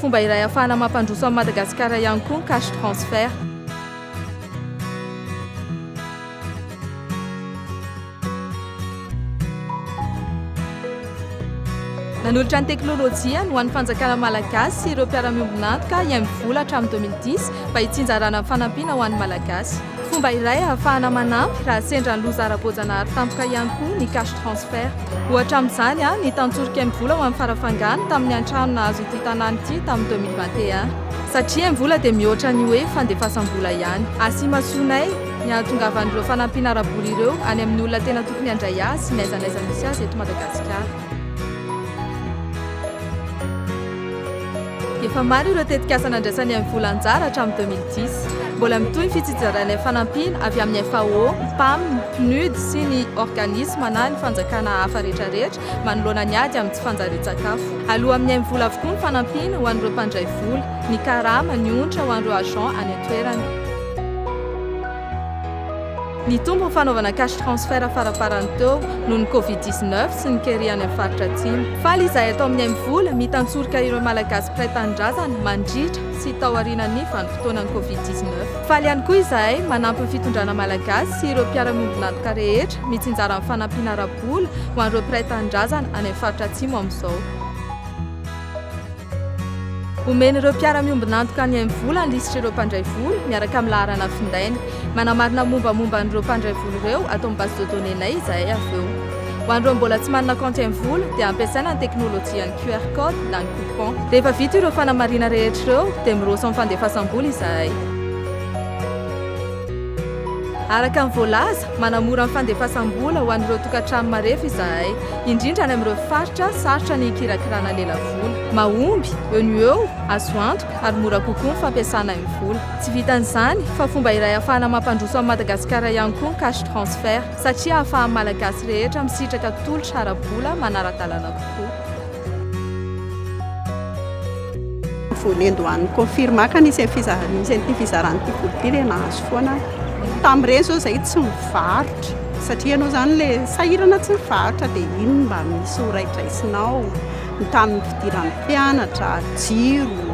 fomba iray ahafahana mampandroso amin'ny Madagasikara ihany koa ny cash transfert. Nanolotra ny teknôlôjia no an'ny fanjakana malagasy sy ireo mpiara-miombonantoka ihamivola hatramin'ny 2010 mba hitsinjarana amin'ny fanampiana ho an'ny malagasy. Fomba iray ahafahana manampy raha sendra ny loza ara-boajanahary tampoka ihany koa ny cash transfert. Ohatra amin'izany ny tantsorika ihamivola ho amin'ny farafangana tamin'ny antrano nahazo ity tanàna ity tamin'ny 2021. Satria ihamivola dia mihoatra ny hoe fandefasam-bola ihany. Asimasonay ny ahatongavan'ireo fanampiana ara-bola ireo any amin'ny olona tena tokony handray azy sy n'aiza misy azy eto Madagasikara. Efa maro ireo tetikasa nandraisany amin'ny vola anjara hatramin'ny 2010. Mbola mitohy ny fitsitsarana fanampiana avy amin'ny FAO, PAM, PNUD sy ny organisma na ny fanjakana hafa rehetrarehetra manoloana ny ady amin'ny tsy fanjarian-tsakafo. Aloha amin'ny vola avokoa ny fanampiana ho an'ireo mpandray vola, ny karama, ny ontra ho an'ireo agent any an-toerana. Ny tombo fanaovana cash transfert faraparany teo noho ny Covid-19 sy ny keriany amin'ny faritra atsimo. Faly izay atao amin'ny vola mitantsorika ireo malagasy mpiray tanindrazana mandritra sy tao aorian'ny vanim-potoanan'ny Covid-19. Faly ihany koa izahay manampy ny fitondrana malagasy sy ireo mpiara-miombonantoka rehetra mitsinjara amin'ny fanampiana ara-bola ho an'ireo mpiray tanindrazana any amin'ny faritra atsimo amin'izao. Omeny ireo mpiara-miombonantoka any amin'ny vola ny lisitra ireo mpandray vola miaraka amin'ny laharana findainy. Manamarina mombamomba n'ireo mpandray vola ireo atao amin'ny base de données nay izahay avy eo. Ho an'ireo mbola tsy manana compte amin'ny vola dia ampiasaina ny teknôlôjia ny QR code na ny coupon. Rehefa vita ireo fanamarina rehetra ireo dia miroso amin'ny fandefasam-bola izahay. Araka ny voalaza, manamora ny fandefasam-bola ho an'ireo tokantrano marefo izahay, indrindra any amin'ireo faritra sarotra ny hikirakirana lela vola. Mahomby, eo ny eo, azo antoka ary mora kokoa ny fampiasana ny vola. Tsy vitan'izany fa fomba iray ahafahana mampandroso amin'ny Madagasikara ihany koa ny cash transfert satria ahafahan'ny malagasy rehetra misitraka tolotra ara-bola manara-dalàna kokoa. Voalendohan'ny confirma ka nisy an'ity fizaran'ity vola ity ilay nahazo foana. Tamin'ireny izao izay tsy mivarotra satria ianao izany ilay sahirana tsy mivarotra dia iny mba misy ho raitraisinao ny tamin'ny fidiran'ny mpianatra, jiro,